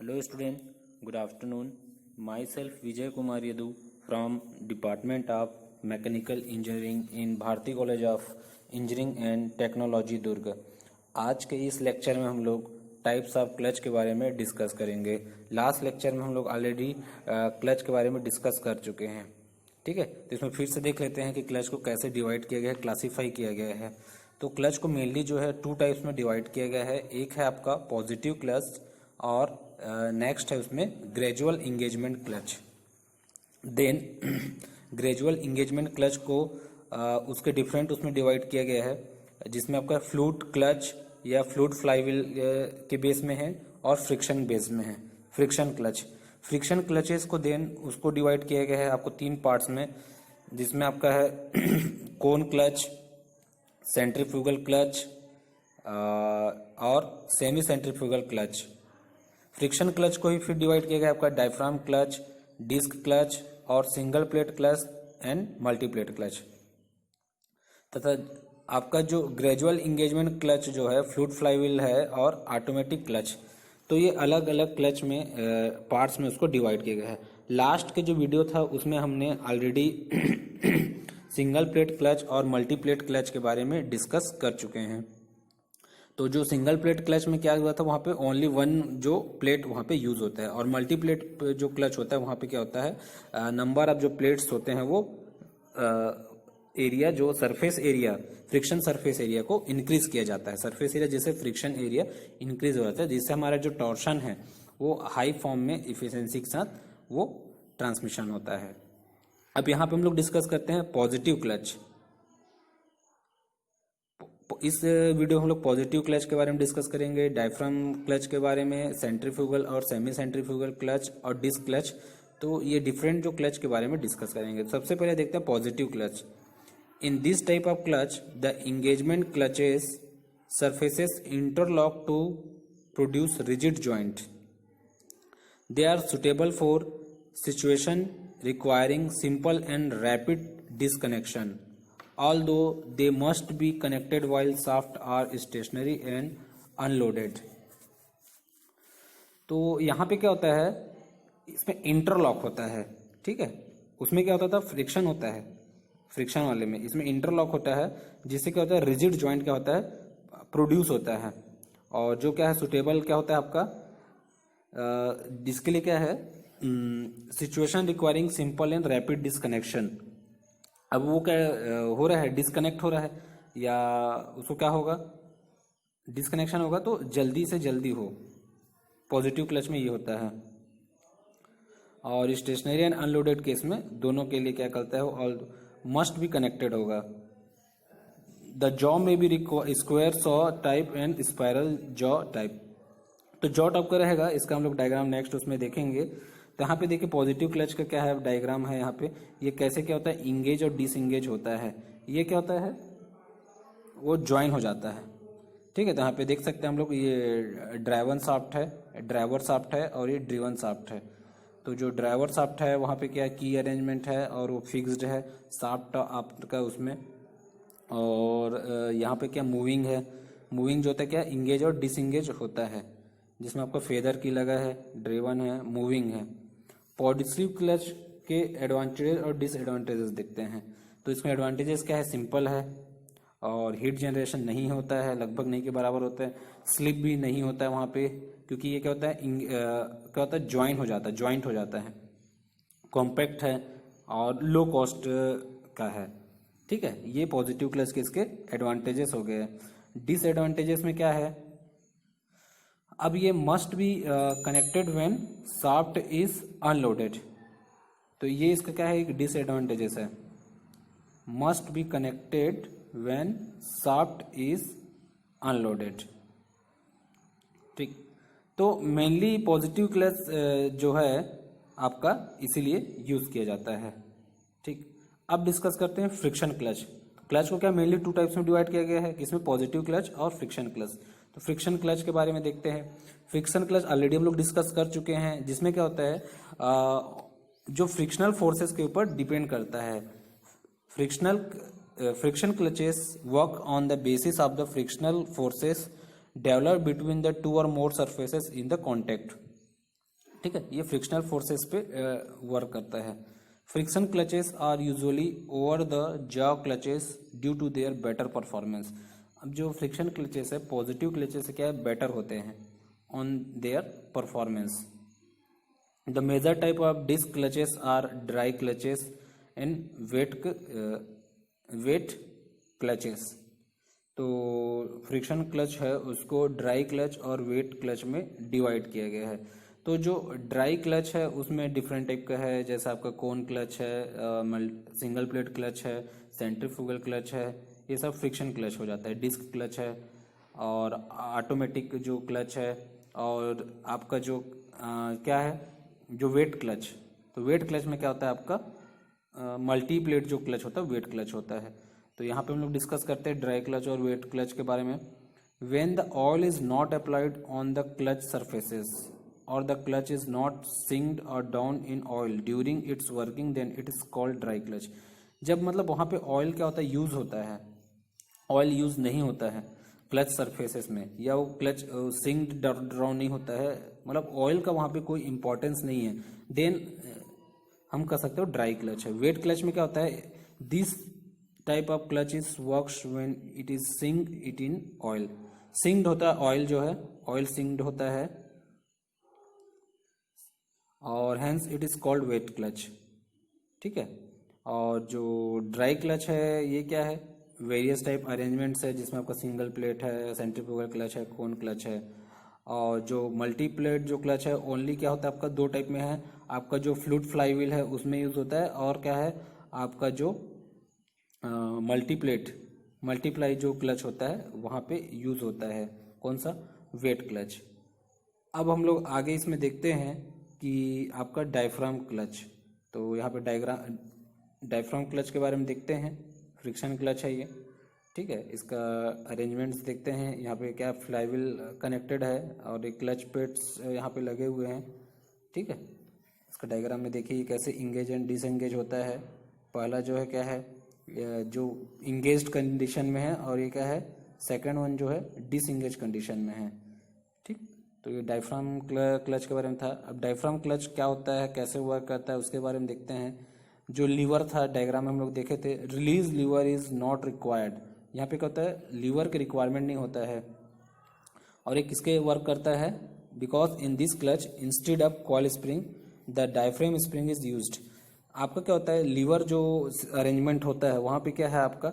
Hello student, good afternoon. Myself Vijay Kumar Yadu from Department of Mechanical Engineering in Bharati College of Engineering and Technology दुर्ग। आज के इस lecture में हम लोग types of clutch के बारे में डिस्कस करेंगे। लास्ट लेक्चर में हम लोग ऑलरेडी क्लच के बारे में डिस्कस कर चुके हैं, ठीक है। तो इसमें फिर से देख लेते हैं कि क्लच को कैसे डिवाइड किया गया है, क्लासीफाई किया गया है। तो क्लच को मेनली जो है टू टाइप्स में डिवाइड किया गया है। एक है आपका पॉजिटिव क्लच और नेक्स्ट है उसमें gradual engagement clutch. Then gradual engagement clutch को उसके डिफरेंट उसमें डिवाइड किया गया है, जिसमें आपका फ्लूट क्लच या फ्लूट फ्लाईव्हील के बेस में है और फ्रिक्शन बेस में है। फ्रिक्शन क्लच, फ्रिक्शन क्लचेस को देन उसको डिवाइड किया गया है आपको तीन पार्ट्स में, जिसमें आपका है कोन क्लच, सेंट्रीफ्यूगल क्लच और semi centrifugal clutch. Friction clutch को ही फिर डिवाइड किया गया आपका डायफ्राम क्लच, डिस्क क्लच और single plate clutch and multi plate clutch. तथा आपका जो ग्रेजुअल इंगेजमेंट क्लच जो है फ्लूट फ्लाईव्हील है और ऑटोमेटिक क्लच, तो ये अलग अलग क्लच में पार्ट्स में उसको डिवाइड किया गया है। लास्ट के जो वीडियो था उसमें हमने ऑलरेडी सिंगल प्लेट क्लच और मल्टी प्लेट क्लच के बारे में डिस्कस कर चुके हैं। तो जो सिंगल प्लेट क्लच में क्या हुआ था, वहाँ पे ओनली वन जो प्लेट वहाँ पे यूज होता है, और मल्टी प्लेट जो क्लच होता है वहाँ पे क्या होता है, नंबर ऑफ जो प्लेट्स होते हैं वो एरिया, जो surface area, friction surface area को इंक्रीज किया जाता है। सरफेस एरिया जैसे फ्रिक्शन एरिया इंक्रीज हो जाता है, जिससे हमारा जो टॉर्शन है वो हाई फॉर्म में इफिशिएंसी के साथ वो ट्रांसमिशन होता है। अब यहाँ पे हम लोग डिस्कस करते हैं पॉजिटिव क्लच। इस वीडियो में हम लोग पॉजिटिव क्लच के बारे में डिस्कस करेंगे, डायफ्राम क्लच के बारे में, सेंट्रीफ्यूगल और सेमी सेंट्रीफ्यूगल क्लच और डिस्क क्लच। तो ये डिफरेंट जो क्लच के बारे में डिस्कस करेंगे। सबसे पहले देखते हैं positive clutch. In this type of clutch the engagement clutches surfaces interlock to produce rigid joint. They are suitable for situation requiring simple and rapid disconnection, although they must be connected while shaft are stationary and unloaded। तो यहाँ पे क्या होता है, इसमें interlock होता है, ठीक है। उसमें क्या होता था, फ्रिक्शन होता है, फ्रिक्शन वाले में इसमें इंटरलॉक होता है, जिससे क्या होता है रिजिड जॉइंट क्या होता है, प्रोड्यूस होता है। और जो क्या है सुटेबल क्या होता है आपका, जिसके लिए क्या है, situation requiring simple and rapid disconnection. अब वो क्या हो रहा है, डिस्कनेक्ट हो रहा है, या उसको क्या होगा, डिस्कनेक्शन होगा तो जल्दी से जल्दी हो। पॉजिटिव क्लच में ये होता है। और स्टेशनरी एंड अनलोडेड केस में दोनों के लिए क्या करता है, ऑल मस्ट बी कनेक्टेड होगा। The jaw may be square saw type and spiral jaw type. तो जॉ टाइप का रहेगा, इसका हम लोग डायग्राम नेक्स्ट उसमें देखेंगे। तो यहाँ पे देखिए पॉजिटिव क्लच का क्या है, डायग्राम है यहाँ पे। ये कैसे क्या होता है, इंगेज और डिसएंगेज होता है। ये क्या होता है, वो ज्वाइन हो जाता है, ठीक है। तो यहाँ पे देख सकते हैं हम लोग, ये ड्राइवर शाफ्ट है और ये ड्रिवन शाफ्ट है। तो जो ड्राइवर शाफ्ट है वहाँ पे क्या की अरेंजमेंट है और वो फिक्स्ड है शाफ्ट आपका उसमें। और यहाँ पे क्या मूविंग है, मूविंग जो होता है क्या इंगेज और डिसएंगेज होता है, जिसमें आपका फेदर की लगा है, ड्रिवन है, मूविंग है। पॉजिटिव क्लच के एडवांटेजेस और डिसएडवांटेजेस देखते हैं। तो इसमें एडवांटेजेस क्या है, सिंपल है और हीट जनरेशन नहीं होता है, लगभग नहीं के बराबर होता है। स्लिप भी नहीं होता है वहाँ पे, क्योंकि ये क्या होता है, क्या होता है, ज्वाइंट हो जाता है। कॉम्पैक्ट है और लो कॉस्ट का है, ठीक है। ये पॉजिटिव क्लच के इसके एडवांटेजेस हो गए। डिसएडवांटेजेस में क्या है, अब ये must be connected when shaft is unloaded. तो ये इसका क्या है, एक डिसएडवांटेजेस है, must be connected when shaft is unloaded, ठीक। तो मेनली पॉजिटिव क्लच जो है आपका इसीलिए यूज किया जाता है, ठीक। अब डिस्कस करते हैं फ्रिक्शन क्लच। क्लच को क्या मेनली टू टाइप्स में डिवाइड किया गया है, किसमें पॉजिटिव क्लच और फ्रिक्शन क्लच। तो फ्रिक्शन क्लच के बारे में देखते हैं। फ्रिक्शन क्लच ऑलरेडी हम लोग डिस्कस कर चुके हैं, जिसमें क्या होता है, जो फ्रिक्शनल फोर्सेस के ऊपर डिपेंड करता है। Friction clutches work on the basis of the frictional forces develop between the two or more surfaces in the contact. ठीक है, ये फ्रिक्शनल फोर्सेस पे वर्क करता है। Friction clutches are usually over the jaw clutches due to their better performance. अब जो friction clutches है, positive clutches क्या है, बेटर होते हैं on their performance. The major type of disc clutches are dry clutches and wet clutches. तो friction clutch है उसको ड्राई क्लच और वेट क्लच में डिवाइड किया गया है। तो जो ड्राई क्लच है उसमें डिफरेंट टाइप का है, जैसे आपका कोन क्लच है, सिंगल प्लेट क्लच है, सेंट्रीफ्यूगल क्लच है, ये सब फ्रिक्शन क्लच हो जाता है। डिस्क क्लच है और ऑटोमेटिक जो क्लच है, और आपका जो क्या है, जो वेट क्लच। तो वेट क्लच में क्या होता है आपका मल्टी प्लेट जो क्लच होता है वेट क्लच होता है। तो यहाँ पे हम लोग डिस्कस करते हैं ड्राई क्लच और वेट क्लच के बारे में। When the oil is not applied on the clutch surfaces और the clutch is not sinked और down in oil during its working, then it is called dry clutch. जब मतलब वहाँ पे ऑयल क्या होता है, यूज होता है, ऑयल यूज नहीं होता है क्लच सरफेसेस में, या वो क्लच सिंक्ड डाउन नहीं होता है, मतलब ऑयल का वहाँ पे कोई इंपॉर्टेंस नहीं है, देन हम कह सकते हो ड्राई क्लच है। वेट क्लच में क्या होता है, this type of clutch is works when it is synced it in oil. Synced होता है ऑयल, जो है ऑयल सिंक्ड होता है, और hence it is called wet clutch. ठीक है। और जो ड्राई क्लच है ये क्या है, वेरियस टाइप अरेंजमेंट्स है, जिसमें आपका सिंगल प्लेट है, सेंट्रीफ्यूगल क्लच है, कोन क्लच है। और जो मल्टी प्लेट जो क्लच है ओनली क्या होता है आपका दो टाइप में है, आपका जो फ्लूट फ्लाई व्हील है उसमें यूज होता है, और क्या है आपका जो मल्टीप्लाई जो क्लच होता है वहाँ पे यूज होता है, कौन सा, वेट क्लच। अब हम लोग आगे इसमें देखते हैं कि आपका डायफ्राम क्लच। तो यहाँ पे डायफ्राम क्लच के बारे में देखते हैं। फ्रिक्शन क्लच है ये, ठीक है। इसका अरेंजमेंट्स देखते हैं। यहाँ पे क्या फ्लाईव्हील कनेक्टेड है और एक क्लच प्लेट्स यहाँ पे लगे हुए हैं, ठीक है। इसका डायग्राम में देखिए ये कैसे इंगेज एंड डिसएंगेज होता है। पहला जो है क्या है, जो इंगेज्ड कंडीशन में है, और ये क्या है, सेकंड वन जो है डिसएंगेज कंडीशन में है, ठीक। तो ये डायफ्राम क्लच के बारे में था। अब डायफ्राम क्लच क्या होता है, कैसे वर्क करता है, उसके बारे में देखते हैं। जो लीवर था डायग्राम में हम लोग देखे थे, release lever is not required. यहाँ पे क्या होता है, लीवर की रिक्वायरमेंट नहीं होता है। और ये किसके वर्क करता है, because in this clutch instead of coil spring the diaphragm spring is used. आपका क्या होता है, लीवर जो अरेंजमेंट होता है वहाँ पे क्या है आपका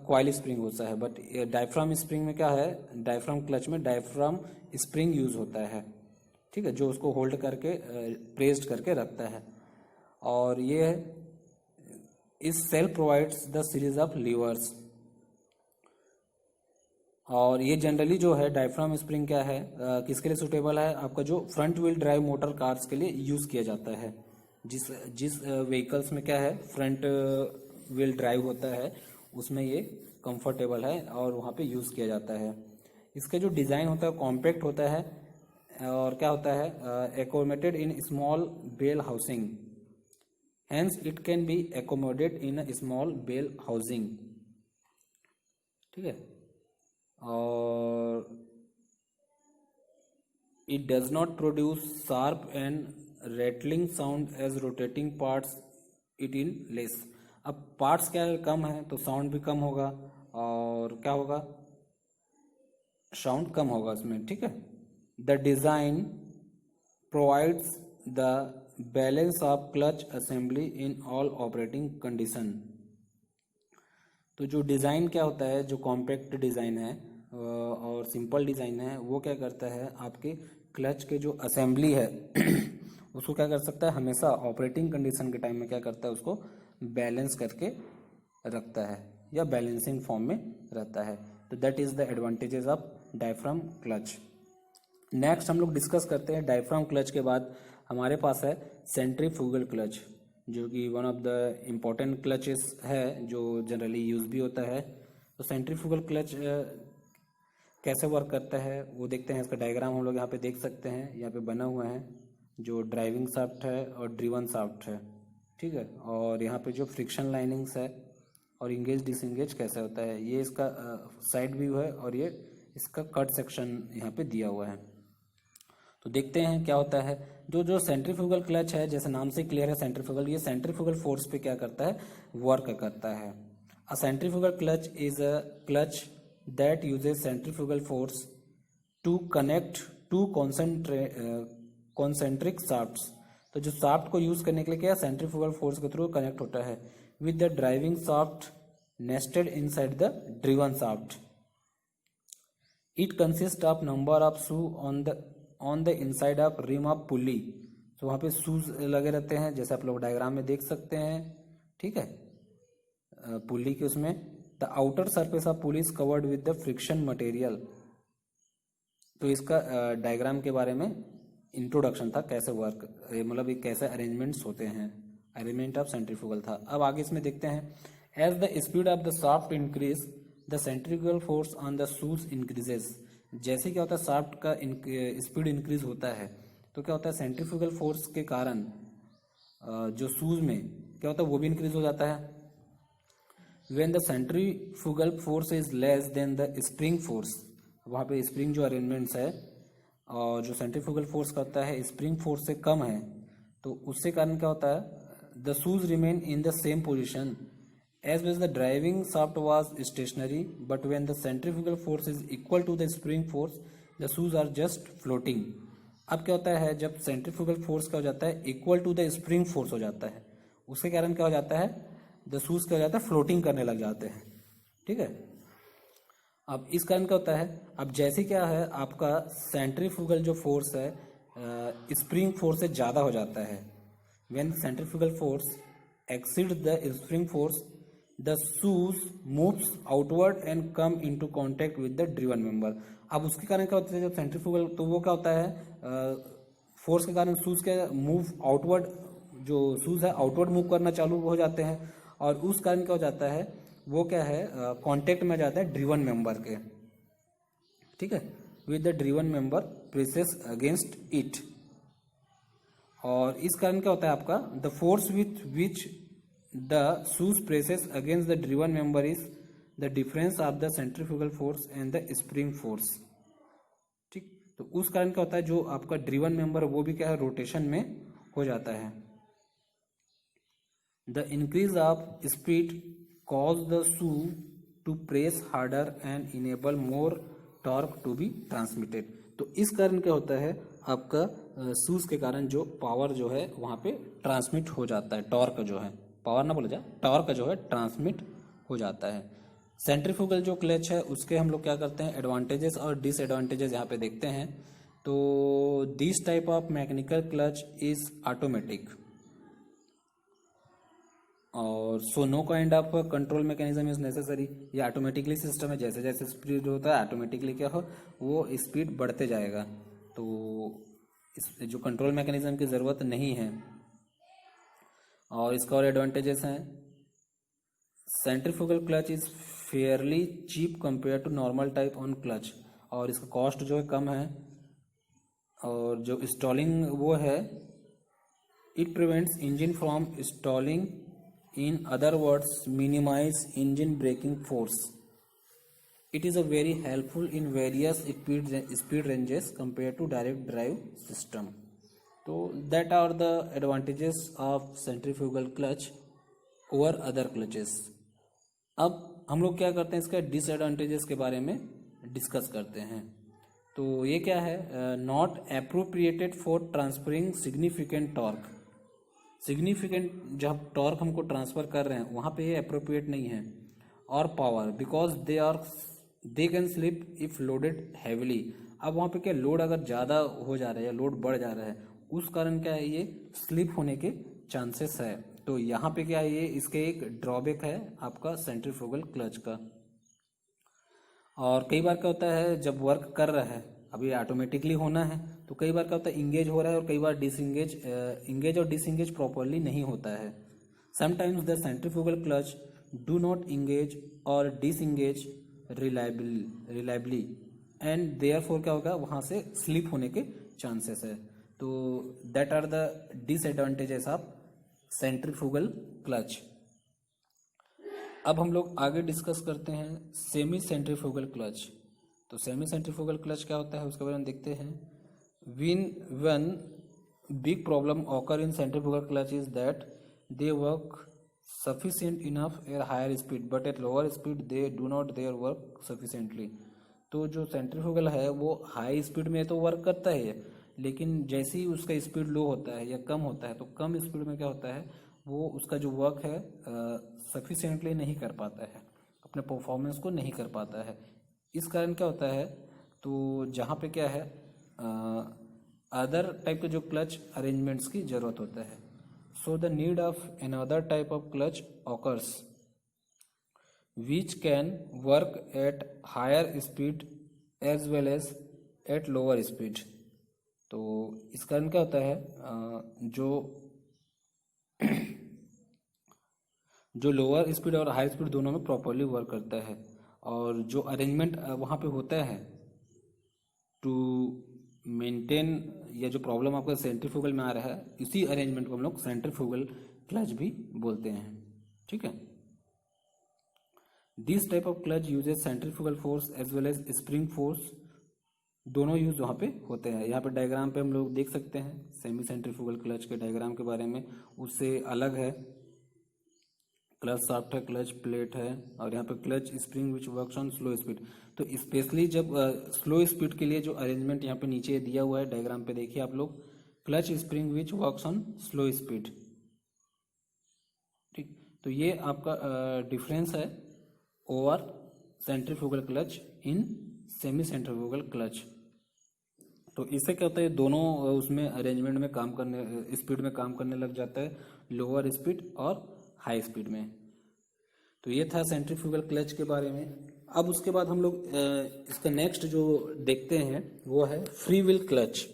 कॉइल स्प्रिंग होता है, बट डायफ्राम स्प्रिंग में क्या है, डायफ्राम क्लच में डायफ्राम स्प्रिंग यूज होता है, ठीक है, जो उसको होल्ड करके प्रेस्ड करके रखता है। और ये इस cell provides the series of levers. और ये जनरली जो है डायफ्राम स्प्रिंग क्या है, किसके लिए सुटेबल है, आपका जो front wheel drive motor cars के लिए यूज किया जाता है। जिस व्हीकल्स में क्या है फ्रंट व्हील ड्राइव होता है उसमें ये कंफर्टेबल है और वहाँ पे यूज किया जाता है। इसका जो डिजाइन होता है कॉम्पैक्ट होता है, और क्या होता है, accommodated in small bell housing, hence it can be accommodate in a small bell housing, ठीक है। और it does not produce sharp and rattling sound as rotating parts it in less. अब पार्ट्स क्या है, कम है तो साउंड भी कम होगा, और क्या होगा, साउंड कम होगा इसमें, ठीक है। The design provides the balance of clutch assembly in all operating condition. तो जो डिज़ाइन क्या होता है, जो कॉम्पैक्ट डिज़ाइन है और सिंपल डिज़ाइन है, वो क्या करता है आपके क्लच के जो असेंबली है उसको क्या कर सकता है, हमेशा ऑपरेटिंग कंडीशन के टाइम में क्या करता है, उसको बैलेंस करके रखता है या बैलेंसिंग फॉर्म में रहता है। तो that is the advantages of diaphragm clutch. Next हम लोग डिस्कस करते हैं डायफ्राम क्लच के बाद हमारे पास है सेंट्रीफ्यूगल क्लच, जो कि one of the important clutches है जो जनरली यूज भी होता है। तो सेंट्रीफ्यूगल क्लच कैसे वर्क करता है वो देखते हैं। इसका डायग्राम हम लोग यहाँ पे देख सकते हैं, यहाँ पे बना हुआ है, जो ड्राइविंग शाफ्ट है और ड्रिवन शाफ्ट है, ठीक है। और यहाँ पे जो फ्रिक्शन लाइनिंग्स है और इंगेज डिसंगेज कैसे होता है, ये इसका साइड व्यू है, और ये इसका कट सेक्शन यहाँ पे दिया हुआ है। तो देखते हैं क्या होता है। जो सेंट्रीफ्यूगल क्लच है, जैसे नाम से क्लियर है सेंट्रीफ्यूगल, ये सेंट्रीफ्यूगल फोर्स पे क्या करता है, वर्क करता है। A centrifugal clutch is a clutch that uses centrifugal force to connect to concentric shafts. तो जो शाफ्ट को यूज करने के लिए क्या सेंट्रीफ्यूगल फोर्स के थ्रू कनेक्ट होता है with the driving shaft nested inside the driven shaft. It consist of number of shoe on the inside of rim of pulley. तो वहाँ पे शूज लगे रहते हैं, जैसे आप लोग डायग्राम में देख सकते हैं, ठीक है, पुली के उसमें। The outer surface of pulley is covered with the friction material. तो इसका डायग्राम के बारे में इंट्रोडक्शन था, कैसे वर्क, मतलब ये कैसे अरेंजमेंट्स होते हैं, अरेंजमेंट ऑफ सेंट्रीफ्यूगल था। अब आगे इसमें देखते हैं, as the speed of the shaft increase the centrifugal force on the shoes increases. जैसे क्या होता है शाफ्ट का स्पीड इंक्रीज होता है तो क्या होता है सेंट्रीफ्यूगल फोर्स के कारण जो शूज में क्या होता है वो भी इंक्रीज हो जाता है। When the centrifugal force is less than the spring force, वहाँ पे स्प्रिंग जो अरेंजमेंट्स है और जो सेंट्रीफ्यूगल फोर्स का होता है स्प्रिंग फोर्स से कम है, तो उससे कारण क्या होता है the shoes remain in the same position as well as the driving shaft was stationary, but when the centrifugal force is equal to the spring force the shoes are just floating। अब क्या होता है जब centrifugal force क्या हो जाता है equal to the spring force हो जाता है, उसके कारण क्या हो जाता है द शूज क्या हो जाता है फ्लोटिंग करने लग जाते हैं, ठीक है। अब इस कारण क्या होता है, अब जैसे क्या है आपका सेंट्रीफ्यूगल जो फोर्स है स्प्रिंग फोर्स से ज़्यादा हो जाता है। When centrifugal force exceed the spring force the shoes moves outward and come into contact with the driven member. अब उसके कारण क्या होता है जब सेंट्रीफ्यूगल, तो वो क्या होता है फोर्स के कारण शूज के मूव आउटवर्ड, जो शूज है आउटवर्ड मूव करना चालू हो जाते हैं, और उस कारण क्या हो जाता है वो क्या है कांटेक्ट में जाता है ड्रिवन मेंबर के, ठीक है, with the driven member presses against it. और इस कारण क्या होता है आपका the force with which the shoes presses against the driven member is the difference of the centrifugal force and the spring force, ठीक। तो उस कारण क्या होता है जो आपका ड्रिवन मेंबर वो भी क्या है रोटेशन में हो जाता है। The increase of speed cause the shoe to press harder and enable more torque to be transmitted. तो इस कारण क्या होता है आपका शूज के कारण जो पावर जो है वहाँ पे ट्रांसमिट हो जाता है, टॉर्क जो है, पावर ना बोला जाए, टॉर्क जो है ट्रांसमिट हो जाता है। सेंट्रीफ्यूगल जो क्लच है उसके हम लोग क्या करते हैं एडवांटेजेस और डिसएडवांटेजेस यहाँ पे देखते हैं। तो this type of mechanical clutch is automatic और so no kind of control mechanism is necessary. ये ऑटोमेटिकली सिस्टम है, जैसे जैसे स्पीड होता है ऑटोमेटिकली क्या हो वो स्पीड बढ़ते जाएगा, तो इस जो कंट्रोल मैकेनिज्म की ज़रूरत नहीं है। और इसका और एडवांटेजेस हैं, centrifugal clutch is fairly cheap compare to normal type on clutch, और इसका कॉस्ट जो है कम है, और जो स्टॉलिंग वो है it prevents engine from stalling, in other words minimize engine braking force। it is a very helpful in various speed ranges compared to direct drive system। तो that are the advantages of centrifugal clutch over other clutches। अब हम लोग क्या करते हैं इसका disadvantages के बारे में डिस्कस करते हैं। तो ये क्या है not appropriated for transferring significant torque. Significant जब टॉर्क हमको ट्रांसफर कर रहे हैं वहाँ पे ये अप्रोप्रिएट नहीं है, और power because they can slip if loaded heavily. अब वहाँ पे क्या लोड अगर ज़्यादा हो जा रहा है या लोड बढ़ जा रहा है उस कारण क्या है ये स्लिप होने के चांसेस है। तो यहाँ पे क्या है ये इसके एक ड्रॉबैक है आपका सेंट्रीफ्यूगल क्लच का। और कई बार क्या होता है जब वर्क कर रहा है, अभी ऑटोमेटिकली होना है, तो कई बार क्या होता है इंगेज हो रहा है और कई बार डिसंगेज, इंगेज और डिसंगेज प्रॉपरली नहीं होता है। Sometimes the centrifugal clutch do not engage और डिसंगेज रिलायबली एंड देयरफॉर क्या होगा वहाँ से स्लिप होने के चांसेस है। तो that are the disadvantages of centrifugal clutch. अब हम लोग आगे डिस्कस करते हैं सेमी सेंट्रीफ्यूगल क्लच। तो सेमी सेंट्रीफ्यूगल क्लच क्या होता है उसके बारे में देखते हैं। One big problem occur in centrifugal clutch is that they work sufficient enough at higher speed, but at lower speed they do not their work sufficiently. तो जो सेंट्रीफ्यूगल है वो हाई स्पीड में तो वर्क करता है, लेकिन जैसे ही उसका स्पीड लो होता है या कम होता है तो कम स्पीड में क्या होता है, वो उसका जो वर्क है सफिशिएंटली नहीं कर पाता है, अपने परफॉर्मेंस को नहीं कर पाता है. इस कारण क्या होता है, तो जहाँ पे क्या है अदर टाइप के जो क्लच अरेंजमेंट्स की जरूरत होता है. So the need of another type of clutch occurs which can work at higher speed as well as at lower speed. तो इस कारण क्या होता है जो लोअर स्पीड और हाई स्पीड दोनों में प्रॉपरली वर्क करता है, और जो अरेंजमेंट वहाँ पे होता है टू मेंटेन, या जो प्रॉब्लम आपका सेंट्रीफ्यूगल में आ रहा है इसी अरेंजमेंट को हम लोग सेंट्रीफ्यूगल क्लच भी बोलते हैं. ठीक है. This type of clutch uses centrifugal force as well as spring force, दोनों यूज वहाँ पे होते हैं. यहाँ पे डायग्राम पे हम लोग देख सकते हैं सेमी सेंट्रीफ्यूगल क्लच के डायग्राम के बारे में. उससे अलग है, क्लच शाफ्ट है, क्लच प्लेट है, और यहाँ पे clutch spring which works on slow speed. तो स्पेशली जब स्लो स्पीड के लिए जो अरेंजमेंट यहाँ पे नीचे दिया हुआ है डायग्राम पे देखिए आप लोग, clutch spring which works on slow speed. ठीक, तो ये आपका डिफरेंस है over centrifugal clutch in semi centrifugal clutch. तो इससे क्या होता है, दोनों उसमें अरेंजमेंट में काम करने, स्पीड में काम करने लग जाता है, लोअर स्पीड और हाई स्पीड में. तो ये था सेंट्रीफ्यूगल क्लच के बारे में. अब उसके बाद हम लोग इसका नेक्स्ट जो देखते हैं वो है फ्री व्हील क्लच.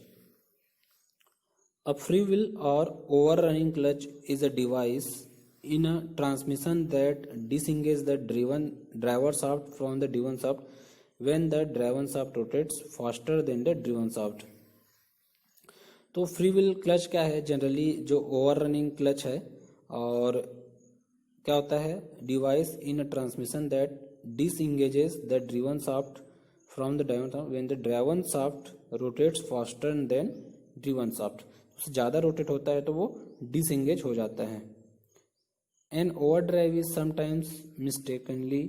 अब फ्री व्हील और over running clutch is a device in a transmission that disengages the driver shaft from the driven shaft when the driven shaft rotates faster than the driven shaft. तो free wheel clutch क्या है, generally जो over running clutch है, और क्या होता है, device in a transmission that disengages the driven shaft from the driven shaft when the driven shaft rotates faster than driven shaft. उससे ज़्यादा रोटेट होता है तो वो डिसएंगेज हो जाता है. An overdrive is sometimes mistakenly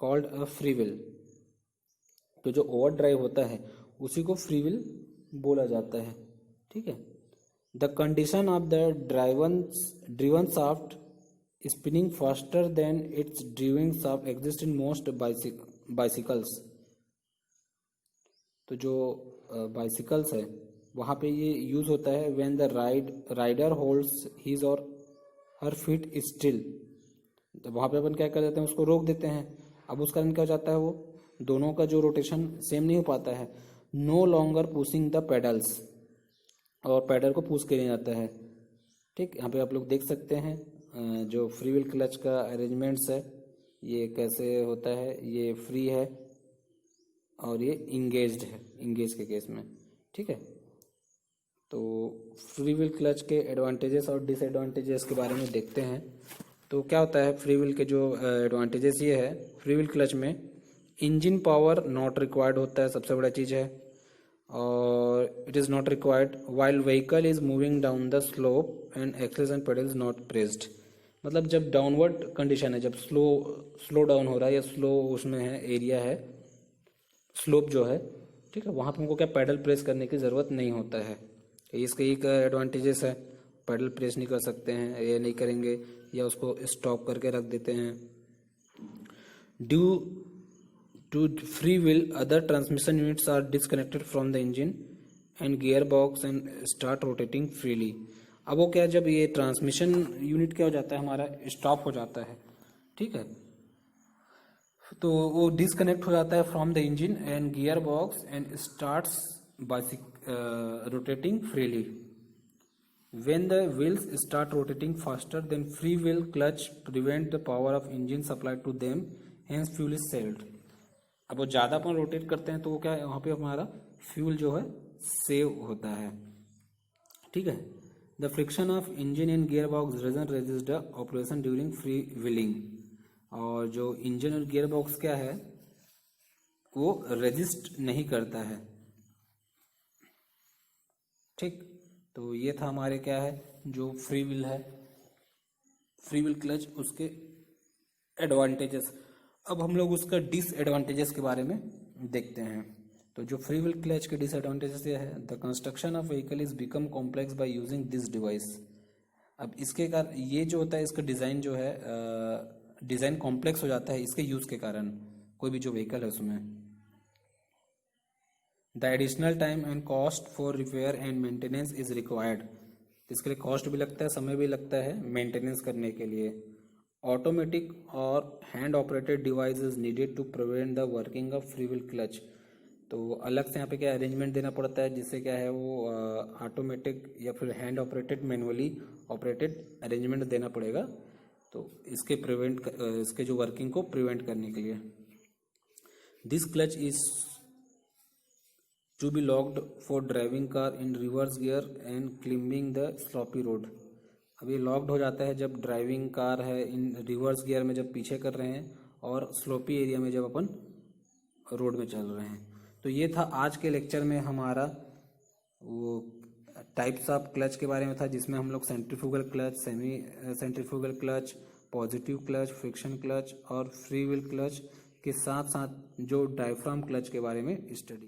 called a free wheel. तो जो overdrive होता है उसी को free wheel बोला जाता है. ठीक है. The condition of the driven shaft spinning faster than its driving shaft exists in most bicycles. तो जो bicycles है वहाँ पे ये यूज होता है when the rider holds his or her feet still. तो वहाँ पे अपन क्या कर देते हैं, उसको रोक देते हैं. अब उस कारण क्या हो जाता है, वो दोनों का जो रोटेशन सेम नहीं हो पाता है. No longer pushing the pedals, और पैडल को पुश किया जाता है. ठीक, यहाँ पे आप लोग देख सकते हैं जो फ्री व्हील क्लच का अरेंजमेंट्स है ये कैसे होता है. ये फ्री है और ये इंगेज्ड है, इंगेज के केस में. ठीक है. तो फ्री व्हील क्लच के एडवांटेजेस और डिसएडवांटेजेस के बारे में देखते हैं. तो क्या होता है फ्री व्हील के जो एडवांटेजेस, ये है फ्री व्हील क्लच में इंजन पावर नॉट रिक्वायर्ड होता है, सबसे बड़ा चीज़ है. और it is not required while vehicle is moving down the slope and acceleration pedal is not pressed. मतलब जब डाउनवर्ड कंडीशन है, जब स्लो डाउन हो रहा है या स्लो उसमें है एरिया है, स्लोप जो है, ठीक है, वहाँ पर हमको क्या पैडल प्रेस करने की ज़रूरत नहीं होता है. इसका एक एडवांटेजेस है, पैडल प्रेस नहीं कर सकते हैं, ये नहीं करेंगे या उसको स्टॉप करके रख देते हैं. Due to free wheel other transmission units are disconnected from the engine and gear box and start rotating freely. अब वो क्या, जब ये ट्रांसमिशन यूनिट क्या हो जाता है हमारा, स्टॉप हो जाता है. ठीक है. तो वो डिस्कनेक्ट हो जाता है from the engine and gear box and starts rotating freely. When the wheels start rotating faster, then free wheel clutch prevent the power of engine supply to them, hence fuel is saved. अब वो ज़्यादा अपन rotate करते हैं तो वो क्या है, वहाँ पे हमारा फ्यूल जो है सेव होता है. ठीक है. The friction of engine and gear box doesn't resist the operation during free wheeling. और जो इंजन और गियर बॉक्स क्या है वो रेजिस्ट नहीं करता है. ठीक। तो ये था हमारे क्या है जो फ्री व्हील है, फ्री व्हील क्लच, उसके एडवांटेजेस। अब हम लोग उसका डिसएडवांटेजेस के बारे में देखते हैं। तो जो फ्री व्हील क्लच के डिसएडवांटेजेस ये है, the construction of vehicle is become complex by using this device. अब इसके कारण ये जो होता है, इसका डिज़ाइन जो है, डिज़ाइन कॉम्प्लेक्स हो जाता है इसके यूज़ के कारण, कोई भी जो व्हीकल है उसमें। The additional time and cost for repair and maintenance is required. इसके लिए कॉस्ट भी लगता है, समय भी लगता है मेंटेनेंस करने के लिए। Automatic or hand operated device is needed to prevent the working of free wheel clutch. तो अलग से यहाँ पे क्या अरेंजमेंट देना पड़ता है, जिससे क्या है वो ऑटोमेटिक या फिर hand operated, manually operated arrangement देना पड़ेगा। तो इसके जो वर्किंग को प्रिवेंट करने के लिए। This clutch is to be locked for driving car in reverse gear and climbing the sloppy road. अब ये लॉक्ड हो जाता है जब ड्राइविंग कार है इन रिवर्स गियर में, जब पीछे कर रहे हैं, और स्लोपी एरिया में जब अपन रोड में चल रहे हैं। तो ये था आज के लेक्चर में हमारा वो टाइप्स ऑफ क्लच के बारे में था, जिसमें हम लोग centrifugal clutch, semi centrifugal clutch, positive clutch, friction clutch और फ्री व्हील क्लच के साथ साथ जो डायफ्राम क्लच के बारे में स्टडी